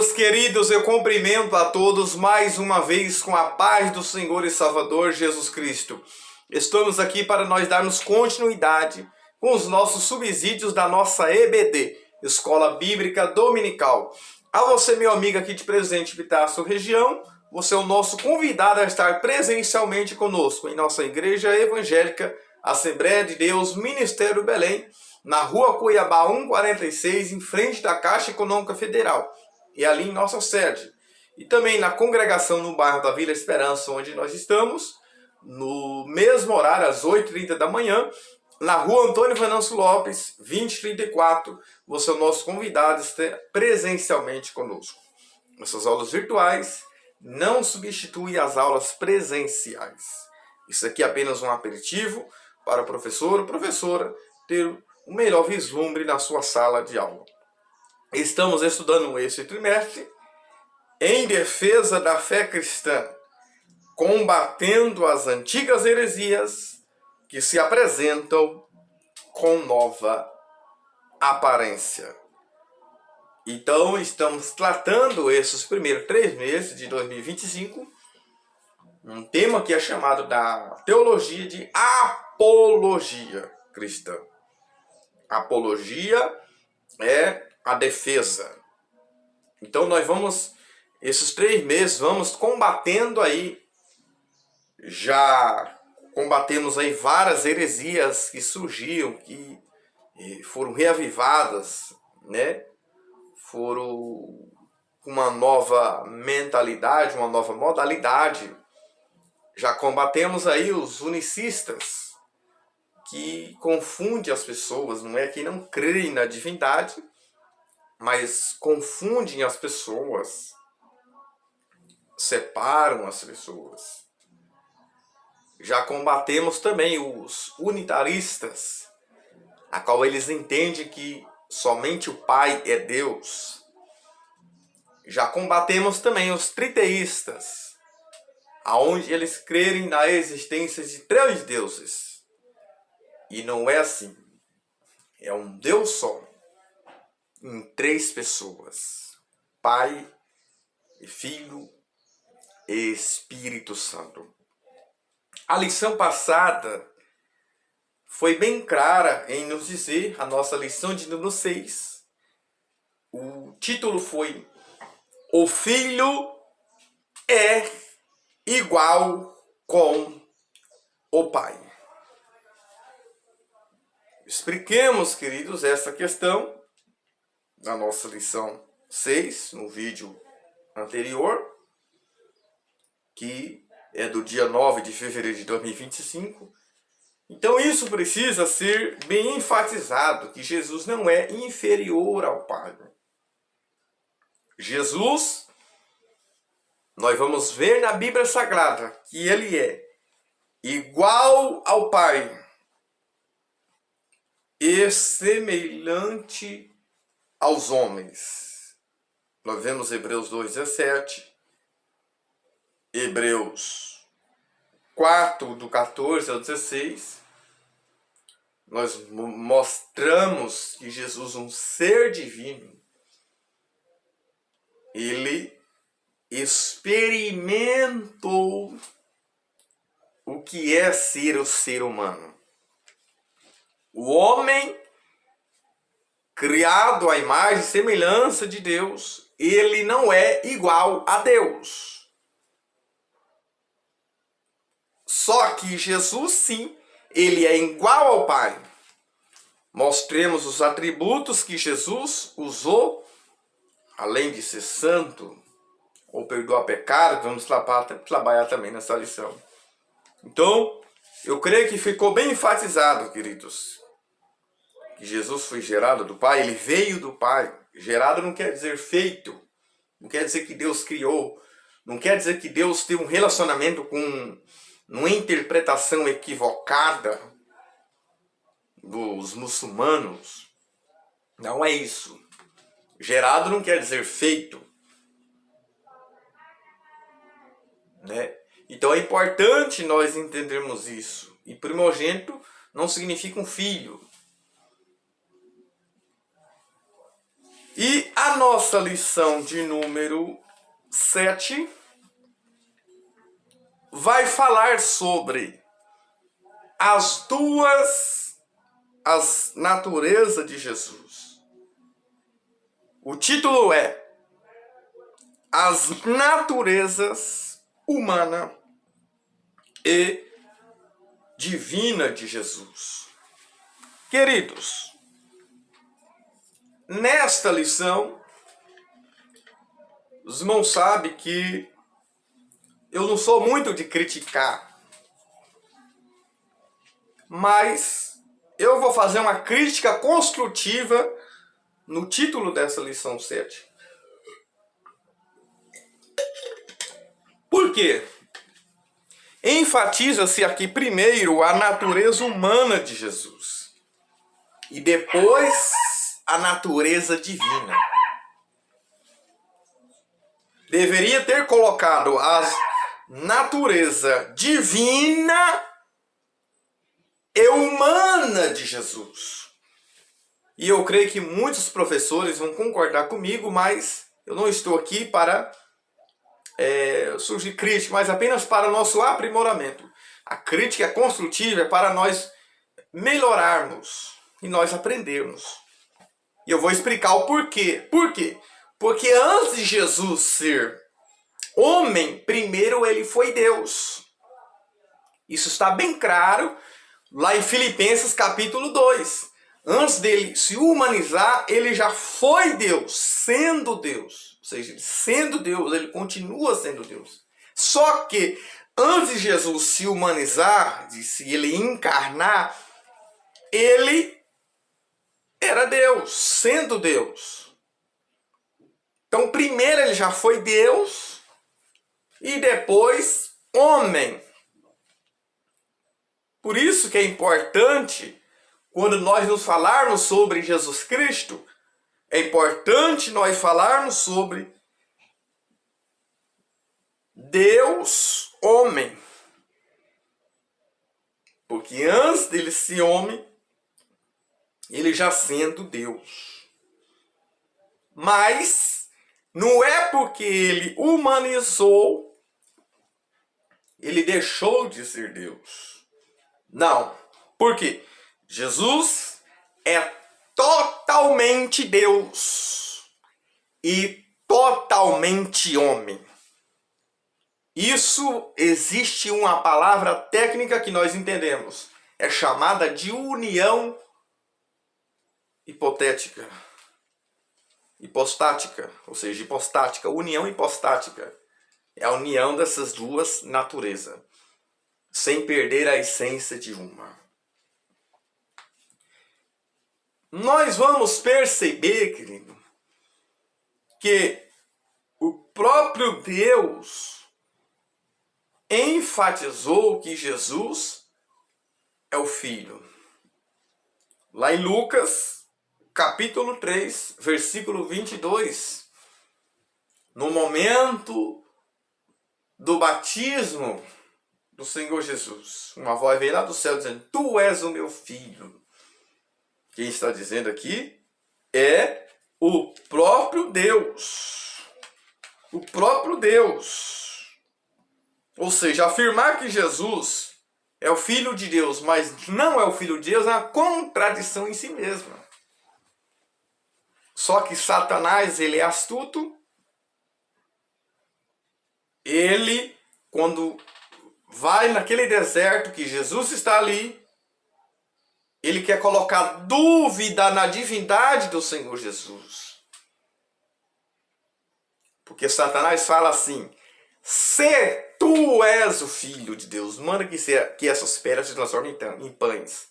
meus queridos, eu cumprimento a todos mais uma vez com a paz do Senhor e Salvador Jesus Cristo. Estamos aqui para nós darmos continuidade com os nossos subsídios da nossa EBD, Escola Bíblica Dominical. A você, meu amigo aqui de Presidente Epitácio região, você é o nosso convidado a estar presencialmente conosco em nossa Igreja Evangélica Assembleia de Deus, Ministério Belém, na Rua Cuiabá 146, em frente da Caixa Econômica Federal. E ali em nossa sede. E também na congregação no bairro da Vila Esperança, onde nós estamos, no mesmo horário, às 8h30 da manhã, na Rua Antônio Venâncio Lopes, 2034. Você é o nosso convidado a estar presencialmente conosco. Essas aulas virtuais não substituem as aulas presenciais. Isso aqui é apenas um aperitivo para o professor ou professora ter o melhor vislumbre na sua sala de aula. Estamos estudando esse trimestre em defesa da fé cristã, combatendo as antigas heresias que se apresentam com nova aparência. Então, estamos tratando esses primeiros 3 meses de 2025, um tema que é chamado da teologia de apologia cristã. Apologia é a defesa. Então nós vamos, esses 3 meses, vamos combatendo aí, já combatemos aí várias heresias que surgiam, que foram reavivadas, né? Foram com uma nova mentalidade, uma nova modalidade. Já combatemos aí os unicistas, que confundem as pessoas, não é que não creem na divindade, mas confundem as pessoas, separam as pessoas. Já combatemos também os unitaristas, a qual eles entendem que somente o Pai é Deus. Já combatemos também os triteístas, aonde eles creem na existência de 3 deuses. E não é assim. É um Deus só, em 3 pessoas: Pai, Filho e Espírito Santo. A lição passada foi bem clara em nos dizer, a nossa lição de número 6. O título foi: O Filho é igual com o Pai. Expliquemos, queridos, essa questão na nossa lição 6, no vídeo anterior, que é do dia 9 de fevereiro de 2025. Então isso precisa ser bem enfatizado, que Jesus não é inferior ao Pai. Jesus, nós vamos ver na Bíblia Sagrada que ele é igual ao Pai e semelhante aos homens. Nós vemos Hebreus 2:17, Hebreus 4, do 14 ao 16. Nós mostramos que Jesus, um ser divino, ele experimentou o que é ser o ser humano. O homem, criado à imagem e semelhança de Deus, ele não é igual a Deus. Só que Jesus, sim, ele é igual ao Pai. Mostremos os atributos que Jesus usou, além de ser santo ou perdoar pecado. Vamos trabalhar também nessa lição. Então, eu creio que ficou bem enfatizado, queridos, que Jesus foi gerado do Pai, ele veio do Pai. Gerado não quer dizer feito, não quer dizer que Deus criou, não quer dizer que Deus tem um relacionamento com uma interpretação equivocada dos muçulmanos. Não é isso. Gerado não quer dizer feito, né? Então é importante nós entendermos isso. E primogênito não significa um filho. E a nossa lição de número 7 vai falar sobre as naturezas de Jesus. O título é As naturezas humana e divina de Jesus. Queridos, nesta lição, os irmãos sabem que eu não sou muito de criticar, mas eu vou fazer uma crítica construtiva no título dessa lição 7. Por quê? Enfatiza-se aqui primeiro a natureza humana de Jesus e depois a natureza divina. Deveria ter colocado a natureza divina e humana de Jesus. E eu creio que muitos professores vão concordar comigo, mas eu não estou aqui para surgir crítica, mas apenas para o nosso aprimoramento. A crítica construtiva é para nós melhorarmos e nós aprendermos. E eu vou explicar o porquê. Por quê? Porque antes de Jesus ser homem, primeiro ele foi Deus. Isso está bem claro lá em Filipenses capítulo 2. Antes dele se humanizar, ele já foi Deus, sendo Deus. Ou seja, sendo Deus, ele continua sendo Deus. Só que antes de Jesus se humanizar, de se ele encarnar, ele era Deus, sendo Deus. Então, primeiro ele já foi Deus e depois homem. Por isso que é importante, quando nós nos falarmos sobre Jesus Cristo, é importante nós falarmos sobre Deus homem. Porque antes dele ser homem, ele já sendo Deus. Mas não é porque ele humanizou, ele deixou de ser Deus. Não. Por quê? Jesus é totalmente Deus e totalmente homem. Isso existe uma palavra técnica que nós entendemos. É chamada de união hipotética. Hipostática, ou seja, hipostática, união hipostática. É a união dessas duas naturezas, sem perder a essência de uma. Nós vamos perceber, querido, que o próprio Deus enfatizou que Jesus é o Filho. Lá em Lucas, capítulo 3, versículo 22, no momento do batismo do Senhor Jesus, uma voz veio lá do céu dizendo: Tu és o meu Filho. Quem está dizendo aqui é o próprio Deus. O próprio Deus. Ou seja, afirmar que Jesus é o Filho de Deus, mas não é o Filho de Deus, é uma contradição em si mesma. Só que Satanás, ele é astuto. Ele, quando vai naquele deserto que Jesus está ali, ele quer colocar dúvida na divindade do Senhor Jesus. Porque Satanás fala assim: se tu és o Filho de Deus, manda que essas pedras se transformem em pães.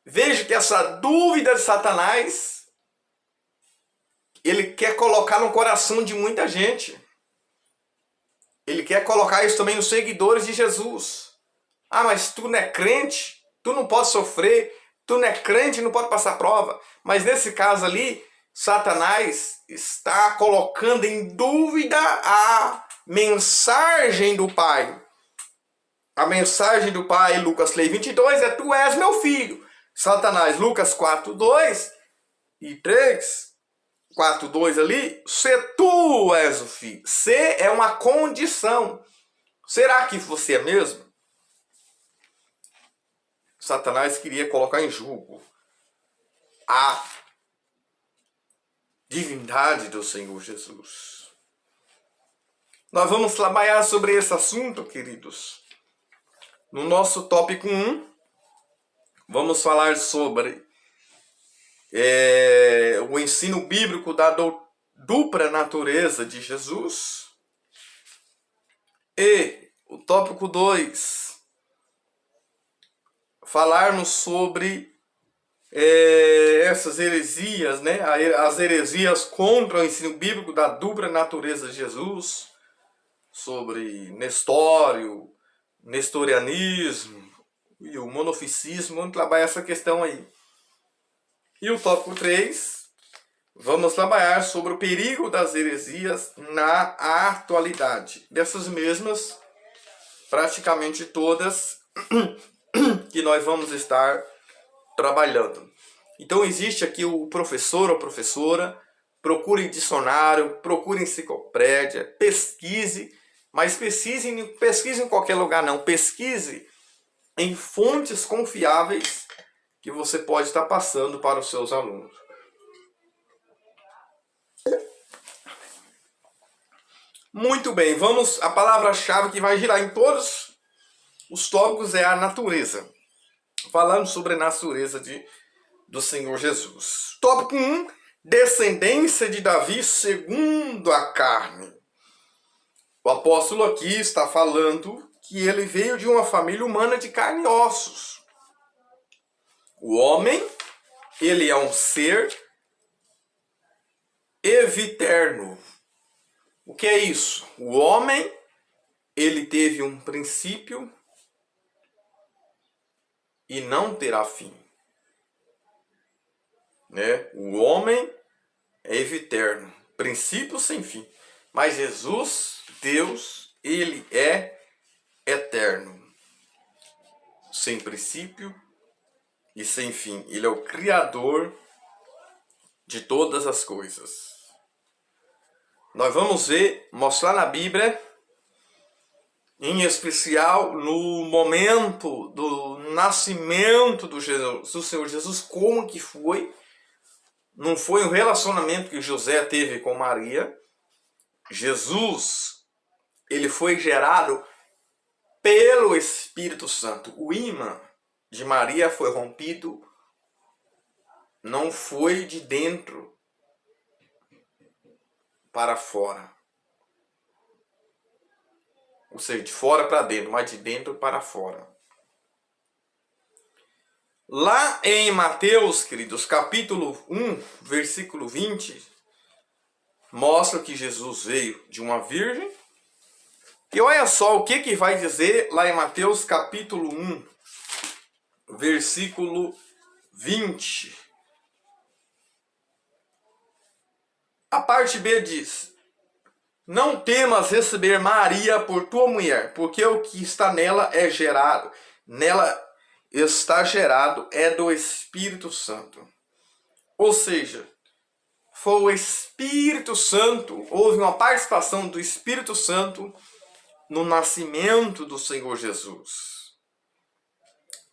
Veja que essa dúvida de Satanás, ele quer colocar no coração de muita gente. Ele quer colocar isso também nos seguidores de Jesus. Ah, mas tu não é crente? Tu não pode sofrer, tu não é crente, não pode passar prova. Mas nesse caso ali, Satanás está colocando em dúvida a mensagem do Pai. A mensagem do Pai, Lucas 3:22, é: Tu és meu filho. Satanás, Lucas 4:2 e 3, 4:2 ali, se tu és o filho. Se é uma condição. Será que você é mesmo? Satanás queria colocar em julgo a divindade do Senhor Jesus. Nós vamos trabalhar sobre esse assunto, queridos. No nosso tópico 1, vamos falar sobre o ensino bíblico da dupla natureza de Jesus. E o tópico 2, falarmos sobre essas heresias, né? As heresias contra o ensino bíblico da dupla natureza de Jesus, sobre nestorianismo e o monofisismo. Vamos trabalhar essa questão aí. E o tópico 3, vamos trabalhar sobre o perigo das heresias na atualidade. Dessas mesmas, praticamente todas que nós vamos estar trabalhando. Então existe aqui o professor ou professora, procure dicionário, procure enciclopédia, pesquise, mas pesquise em qualquer lugar não, pesquise em fontes confiáveis que você pode estar passando para os seus alunos. Muito bem, vamos, a palavra-chave que vai girar em todos os tópicos é a natureza. Falando sobre a natureza do Senhor Jesus. Tópico 1, descendência de Davi segundo a carne. O apóstolo aqui está falando que ele veio de uma família humana de carne e ossos. O homem, ele é um ser eviterno. O que é isso? O homem, ele teve um princípio e não terá fim. Né? O homem é eviterno, princípio sem fim. Mas Jesus, Deus, ele é eterno, sem princípio e sem fim. Ele é o Criador de todas as coisas. Nós vamos mostrar na Bíblia, em especial no momento do nascimento do Senhor Jesus, como que foi. Não foi um relacionamento que José teve com Maria. Jesus, ele foi gerado pelo Espírito Santo. O ímã de Maria foi rompido, não foi de dentro para fora. Ou seja, de fora para dentro, mas de dentro para fora. Lá em Mateus, queridos, capítulo 1, versículo 20, mostra que Jesus veio de uma virgem. E olha só o que vai dizer lá em Mateus, capítulo 1, versículo 20. A parte B diz: não temas receber Maria por tua mulher, porque o que está nela é gerado. Nela está gerado é do Espírito Santo. Ou seja, foi o Espírito Santo, houve uma participação do Espírito Santo no nascimento do Senhor Jesus.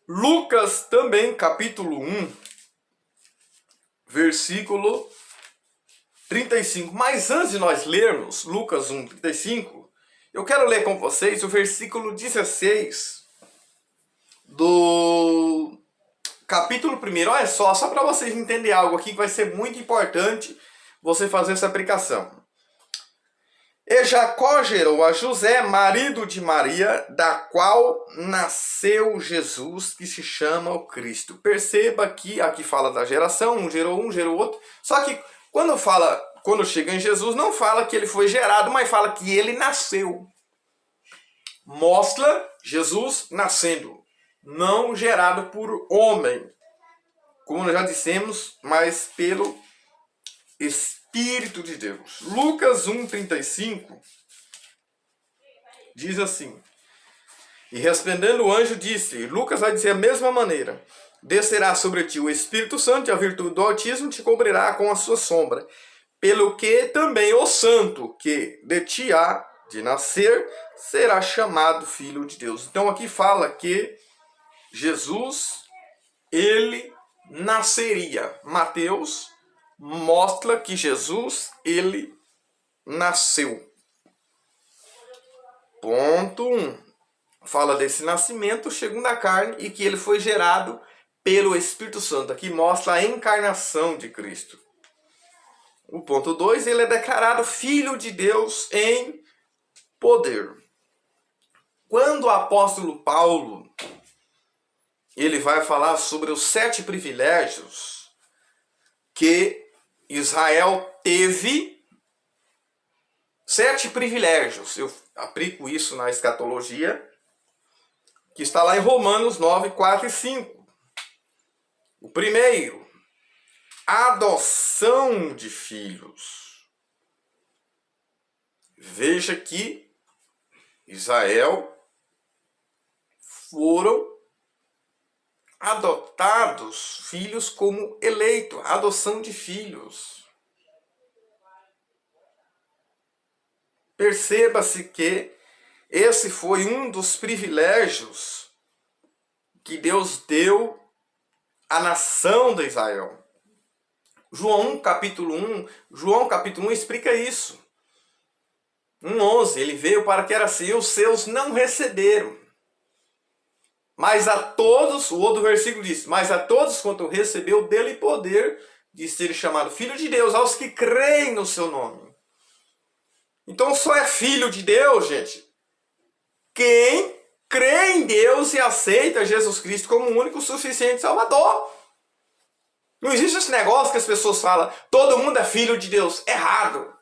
Lucas também, capítulo 1, versículo 35. Mas antes de nós lermos Lucas 1, 35, eu quero ler com vocês o versículo 16 do capítulo 1. Olha só para vocês entenderem algo aqui que vai ser muito importante você fazer essa aplicação. E Jacó gerou a José, marido de Maria, da qual nasceu Jesus, que se chama o Cristo. Perceba que aqui fala da geração, um, gerou outro. Só que quando chega em Jesus, não fala que ele foi gerado, mas fala que ele nasceu. Mostra Jesus nascendo, não gerado por homem, como nós já dissemos, mas pelo Espírito de Deus. Lucas 1,35 diz assim: e respondendo o anjo disse, e Lucas vai dizer a mesma maneira: descerá sobre ti o Espírito Santo e a virtude do Altíssimo te cobrirá com a sua sombra. pelo que também o santo que de ti há de nascer será chamado filho de Deus. Então aqui fala que Jesus, ele nasceria. Mateus mostra que Jesus, ele nasceu. Ponto 1. Fala desse nascimento segundo a carne e que ele foi gerado pelo Espírito Santo. Aqui mostra a encarnação de Cristo. O ponto 2, ele é declarado filho de Deus em poder. Quando o apóstolo Paulo, ele vai falar sobre os 7 privilégios que Israel teve, 7 privilégios, eu aplico isso na escatologia, que está lá em Romanos 9, 4 e 5. O primeiro, adoção de filhos. Veja que Israel foram adotados filhos como eleito, adoção de filhos. Perceba-se que esse foi um dos privilégios que Deus deu à nação de Israel. João capítulo 1 explica isso. 1:11, ele veio para que era seu, os seus não receberam. Mas a todos, o outro versículo diz, mas a todos quanto recebeu dele poder de ser chamado filho de Deus, aos que creem no seu nome. Então só é filho de Deus, gente, quem crê em Deus e aceita Jesus Cristo como o único suficiente Salvador. Não existe esse negócio que as pessoas falam, todo mundo é filho de Deus. Errado.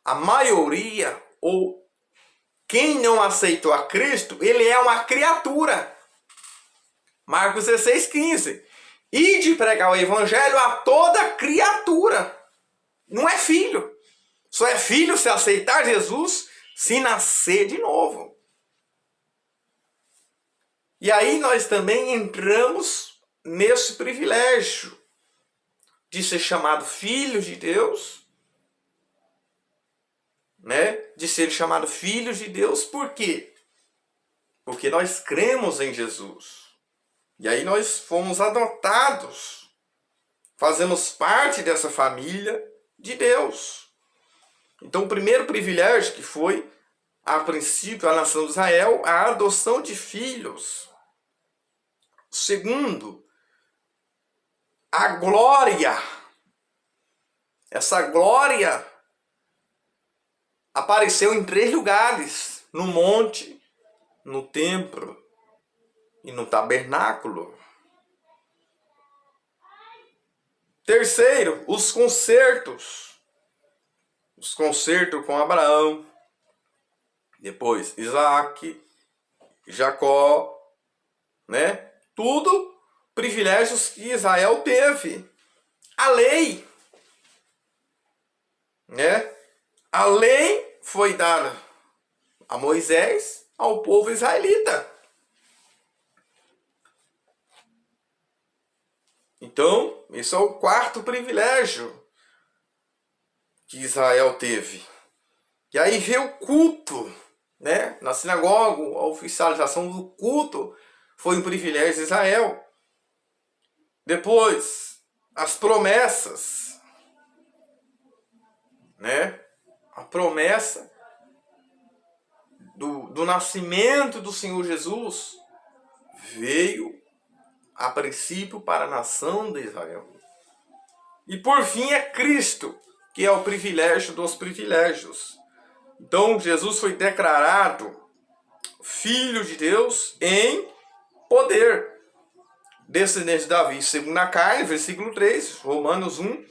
A maioria, ou quem não aceitou a Cristo, ele é uma criatura. Marcos 16:15. E de pregar o evangelho a toda criatura. Não é filho. Só é filho se aceitar Jesus, se nascer de novo. E aí nós também entramos nesse privilégio de ser chamado filho de Deus, né? De ser chamado filhos de Deus, por quê? Porque nós cremos em Jesus. E aí nós fomos adotados. Fazemos parte dessa família de Deus. Então o primeiro privilégio que foi, a princípio, a nação de Israel, a adoção de filhos. Segundo, a glória. Essa glória apareceu em 3 lugares: no monte, no templo e no tabernáculo. Terceiro, os concertos. Os concertos com Abraão, depois Isaac, Jacó, né? Tudo privilégios que Israel teve. A lei, né? A lei foi dada a Moisés, ao povo israelita. Então, esse é o 4º privilégio que Israel teve. E aí veio o culto, né? Na sinagoga, a oficialização do culto foi um privilégio de Israel. Depois, as promessas, né? A promessa do nascimento do Senhor Jesus veio a princípio para a nação de Israel. E por fim é Cristo, que é o privilégio dos privilégios. Então Jesus foi declarado Filho de Deus em poder. Descendente de Davi, segundo a carne, versículo 3, Romanos 1.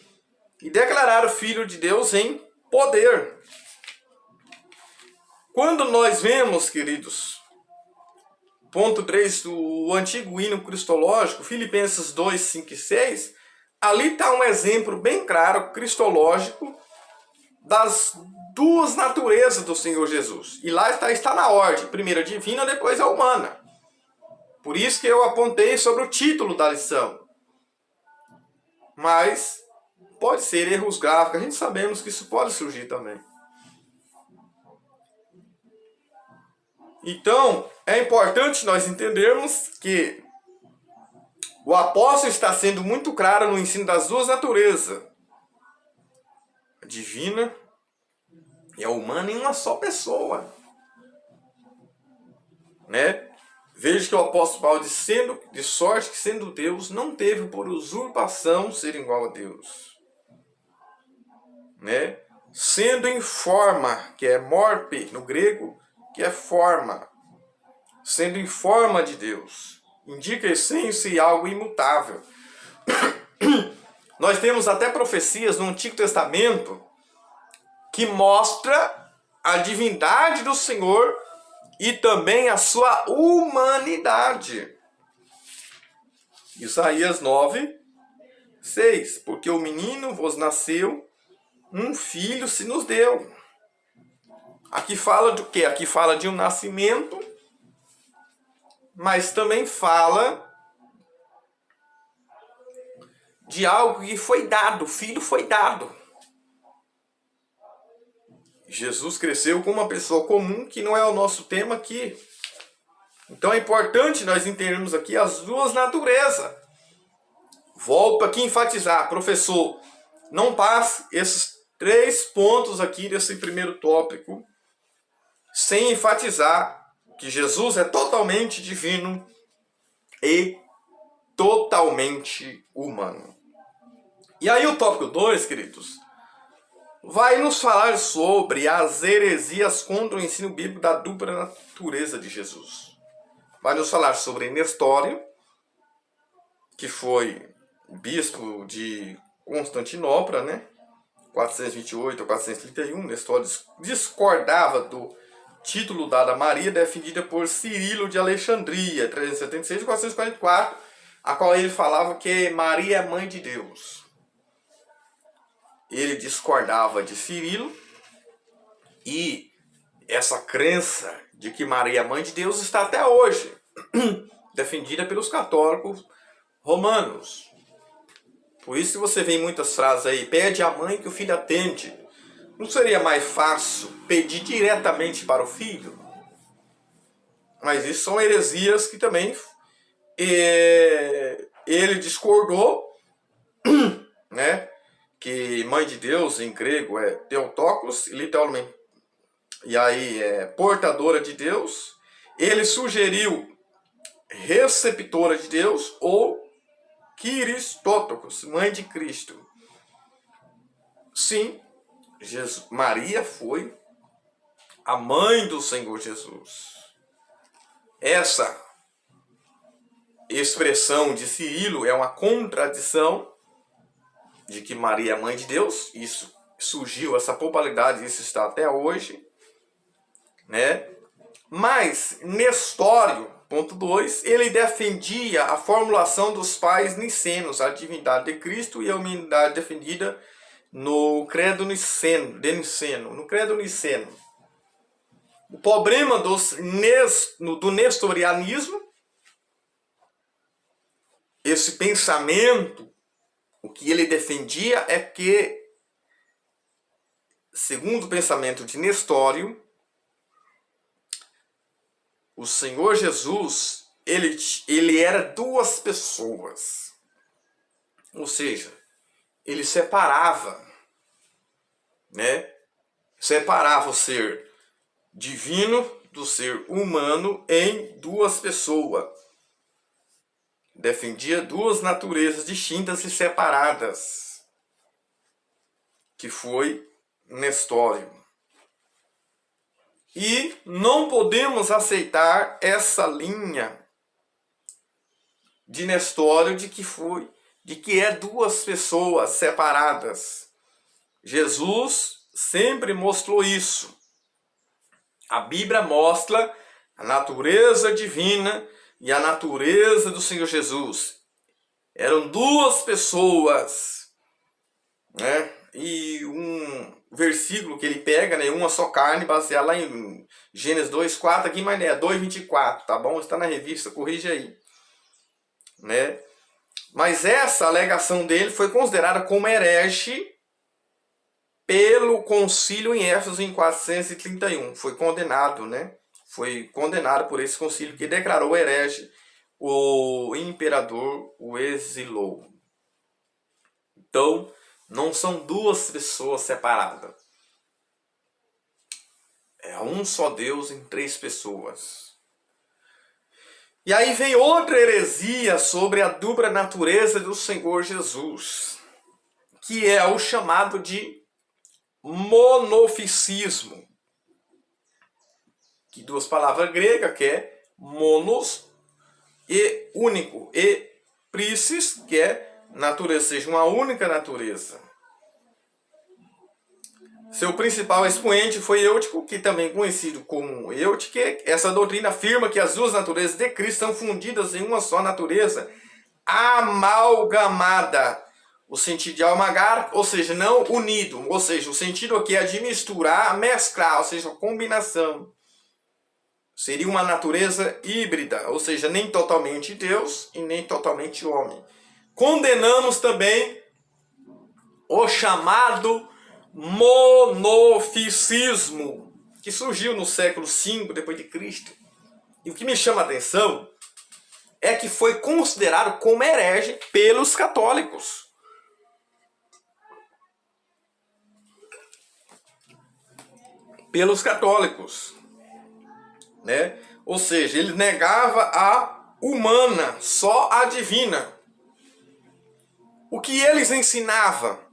E declarado Filho de Deus em poder. Quando nós vemos, queridos, ponto 3 do antigo hino cristológico, Filipenses 2, 5 e 6, ali está um exemplo bem claro, cristológico, das 2 naturezas do Senhor Jesus. E lá está na ordem, primeiro a divina, depois a humana. Por isso que eu apontei sobre o título da lição. Mas pode ser erros gráficos, a gente sabemos que isso pode surgir também. Então, é importante nós entendermos que o apóstolo está sendo muito claro no ensino das duas naturezas, a divina e a humana, em uma só pessoa. Né? Veja que o apóstolo Paulo diz, de sorte que sendo Deus, não teve por usurpação ser igual a Deus. Né? Sendo em forma, que é morpe no grego, que é forma. Sendo em forma de Deus. Indica essência e algo imutável. Nós temos até profecias no Antigo Testamento que mostra a divindade do Senhor e também a sua humanidade. Isaías 9, 6. Porque o menino vos nasceu, um filho se nos deu. Aqui fala do quê? Aqui fala de um nascimento, mas também fala de algo que foi dado, o filho foi dado. Jesus cresceu como uma pessoa comum, que não é o nosso tema aqui. Então é importante nós entendermos aqui as duas naturezas. Volto aqui a enfatizar, professor, não passe esses 3 pontos aqui desse primeiro tópico sem enfatizar que Jesus é totalmente divino e totalmente humano. E aí o tópico 2, queridos, vai nos falar sobre as heresias contra o ensino bíblico da dupla natureza de Jesus. Vai nos falar sobre Nestório, que foi bispo de Constantinopla, né? 428 a 431. Nestório discordava do título dado a Maria, defendida por Cirilo de Alexandria, 376 e 444, a qual ele falava que Maria é mãe de Deus. Ele discordava de Cirilo, e essa crença de que Maria é mãe de Deus está até hoje defendida pelos católicos romanos. Por isso que você vê em muitas frases aí, pede à mãe que o filho atende. Não seria mais fácil pedir diretamente para o filho? Mas isso são heresias que também ele discordou, né? Que mãe de Deus em grego é Theotokos, literalmente, e aí é portadora de Deus. Ele sugeriu receptora de Deus ou Christotokos, mãe de Cristo. Sim, Maria foi a mãe do Senhor Jesus. Essa expressão de Cirilo é uma contradição de que Maria é mãe de Deus. Isso surgiu, essa popularidade, isso está até hoje, né? Mas Nestório, ponto 2, ele defendia a formulação dos pais nicenos, a divindade de Cristo e a humanidade defendida no credo niceno, no credo niceno. O problema do nestorianismo, esse pensamento, o que ele defendia é que, segundo o pensamento de Nestório, o Senhor Jesus, ele era 2 pessoas. Ou seja, ele separava, né? Separava o ser divino do ser humano em 2 pessoas. Defendia 2 naturezas distintas e separadas, que foi Nestório. E não podemos aceitar essa linha de Nestório de que é 2 pessoas separadas. Jesus sempre mostrou isso. A Bíblia mostra a natureza divina e a natureza do Senhor Jesus. Eram 2 pessoas, né? E um versículo que ele pega, né? Uma só carne, baseado lá em Gênesis 2:4, aqui, mas é 2:24, tá bom? Está na revista, corrige aí, né? Mas essa alegação dele foi considerada como herege pelo concílio em Éfeso em 431. Foi condenado, né? Foi condenado por esse concílio que declarou herege. O imperador o exilou. Então, não são duas pessoas separadas. É um só Deus em três pessoas. E aí vem outra heresia sobre a dupla natureza do Senhor Jesus, que é o chamado de monofisismo. Que duas palavras gregas, que é monos e único, e prisis, que é natureza, ou seja, uma única natureza. Seu principal expoente foi Eutico, que também conhecido como Eutico. Essa doutrina afirma que as duas naturezas de Cristo são fundidas em uma só natureza, amalgamada. O sentido de amalgamar, ou seja, não unido, ou seja, o sentido aqui é de misturar, mesclar, ou seja, combinação. Seria uma natureza híbrida, ou seja, nem totalmente Deus e nem totalmente homem. Condenamos também o chamado monofisismo, que surgiu no século V depois de Cristo. E o que me chama a atenção é que foi considerado como herege pelos católicos. Pelos católicos. Né? Ou seja, ele negava a humana, só a divina. O que eles ensinavam?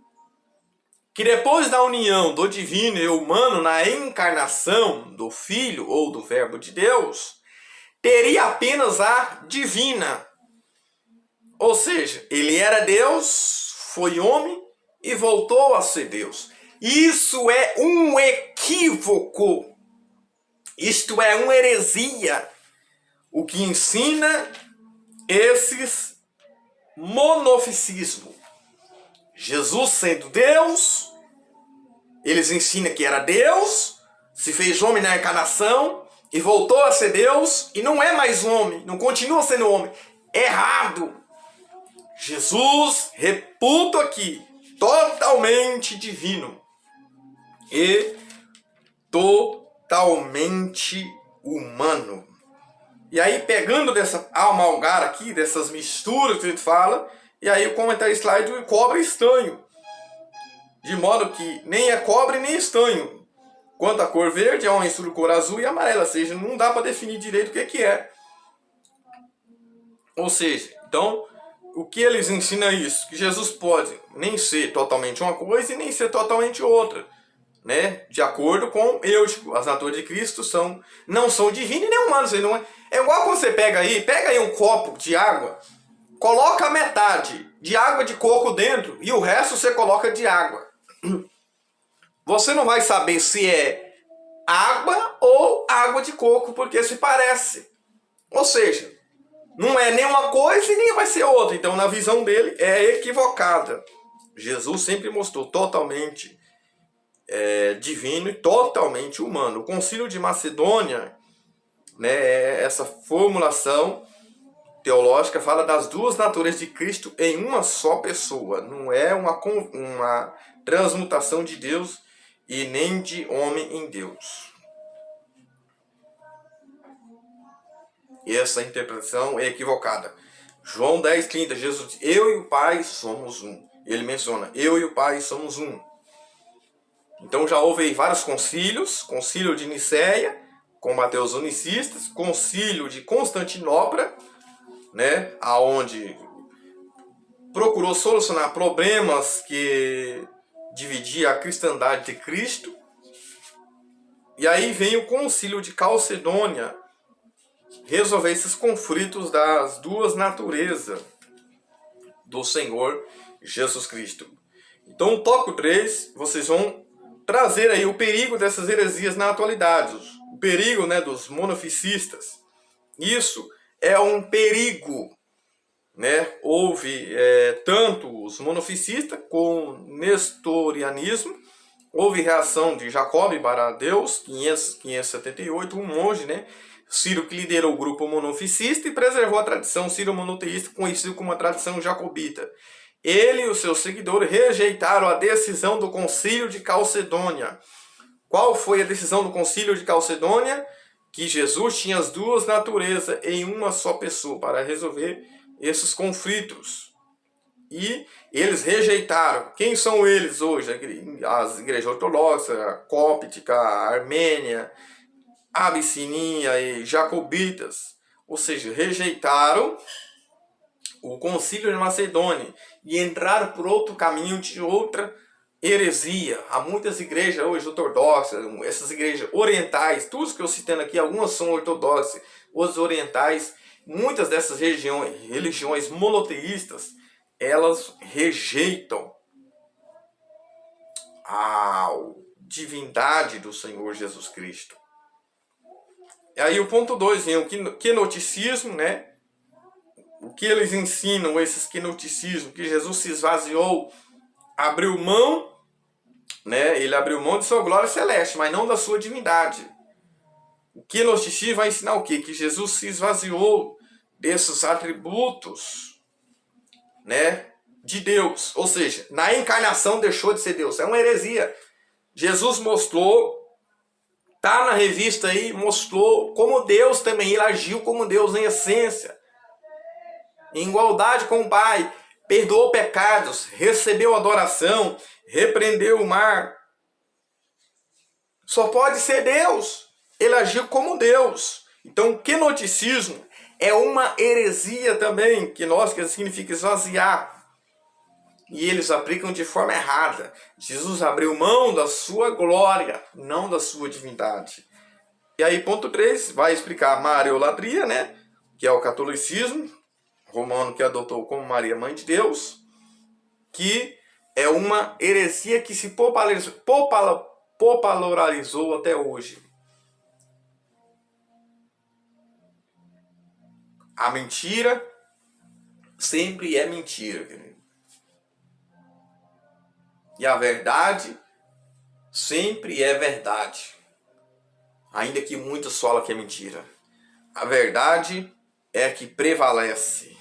Que depois da união do divino e humano na encarnação do Filho ou do Verbo de Deus, teria apenas a divina. Ou seja, ele era Deus, foi homem e voltou a ser Deus. Isso é um equívoco. Isto é uma heresia, o que ensina esses monofisismo. Jesus sendo Deus, eles ensinam que era Deus, se fez homem na encarnação e voltou a ser Deus e não é mais homem, não continua sendo homem. Errado. Jesus, reputo aqui, totalmente divino e totalmente humano. E aí, pegando dessa amalgara aqui, dessas misturas que a gente fala, e aí o comentarista slide cobra estanho. De modo que nem é cobre nem estanho. Quanto à cor verde, é uma mistura de cor azul e amarela. Ou seja, não dá para definir direito o que é. Ou seja, então, o que eles ensinam é isso. Que Jesus pode nem ser totalmente uma coisa e nem ser totalmente outra. Né? De acordo com Eutico, as naturas de Cristo não são divinas nem humanas. Não é igual quando você pega aí um copo de água, coloca metade de água de coco dentro e o resto você coloca de água. Você não vai saber se é água ou água de coco, porque se parece. Ou seja, não é nem uma coisa e nem vai ser outra. Então, na visão dele, é equivocada. Jesus sempre mostrou totalmente divino e totalmente humano. O Concílio de Macedônia, né, essa formulação teológica fala das duas naturezas de Cristo em uma só pessoa. Não é uma transmutação de Deus e nem de homem em Deus. E essa interpretação é equivocada. João 10,30, Jesus diz, eu e o Pai somos um. Ele menciona, eu e o Pai somos um. Então já houve aí vários concílios, concílio de Nicéia, combateu os unicistas, concílio de Constantinopla, né, aonde procurou solucionar problemas que dividia a cristandade de Cristo. E aí vem o concílio de Calcedônia, resolver esses conflitos das duas naturezas do Senhor Jesus Cristo. Então, no tópico 3, vocês vão trazer aí o perigo dessas heresias na atualidade, o perigo, né, dos monofisistas. Isso é um perigo, né? Houve tanto os monofisistas com o nestorianismo, houve reação de Jacob para Deus, 578, um monge, né, Ciro que liderou o grupo monoficista e preservou a tradição ciro-monoteísta, conhecido como a tradição jacobita. Ele e os seus seguidores rejeitaram a decisão do Concílio de Calcedônia. Qual foi a decisão do Concílio de Calcedônia? Que Jesus tinha as duas naturezas em uma só pessoa para resolver esses conflitos. E eles rejeitaram. Quem são eles hoje? As igrejas ortodoxas, a cóptica, a armênia, a abissínia e jacobitas. Ou seja, rejeitaram o Concílio de Macedônia e entraram por outro caminho de outra heresia. Há muitas igrejas hoje ortodoxas, essas igrejas orientais, todos que eu citando aqui, algumas são ortodoxas, outras orientais. Muitas dessas religiões monoteístas, elas rejeitam a divindade do Senhor Jesus Cristo. E aí o ponto 2 vem o quenoticismo, né? O que eles ensinam, esses quenoticismos, que Jesus se esvaziou, abriu mão, né? Ele abriu mão de sua glória celeste, mas não da sua divindade. O quenoticismo vai ensinar o quê? Que Jesus se esvaziou desses atributos, né, de Deus. Ou seja, na encarnação deixou de ser Deus. É uma heresia. Jesus mostrou, tá na revista aí, mostrou como Deus também, ele agiu como Deus em essência. Em igualdade com o Pai, perdoou pecados, recebeu adoração, repreendeu o mar. Só pode ser Deus. Ele agiu como Deus. Então, o quenoticismo é uma heresia também, que significa esvaziar. E eles aplicam de forma errada. Jesus abriu mão da sua glória, não da sua divindade. E aí, ponto 3, vai explicar a mariolatria, né? Que é o catolicismo romano que adotou como Maria, mãe de Deus, que é uma heresia que se popularizou até hoje. A mentira sempre é mentira, querido. E a verdade sempre é verdade. Ainda que muitos falam que é mentira. A verdade é a que prevalece.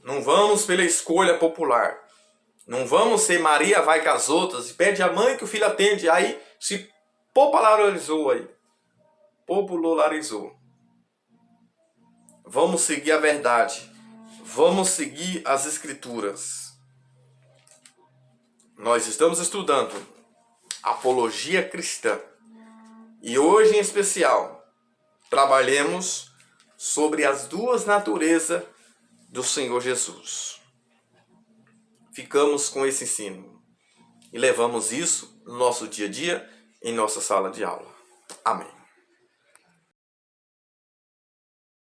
Não vamos pela escolha popular. Não vamos ser Maria vai com as outras e pede a mãe que o filho atende. Aí se popularizou aí. Popularizou. Vamos seguir a verdade. Vamos seguir as escrituras. Nós estamos estudando apologia cristã. E hoje em especial, trabalhemos sobre as duas naturezas do Senhor Jesus. Ficamos com esse ensino e levamos isso no nosso dia a dia, em nossa sala de aula. Amém.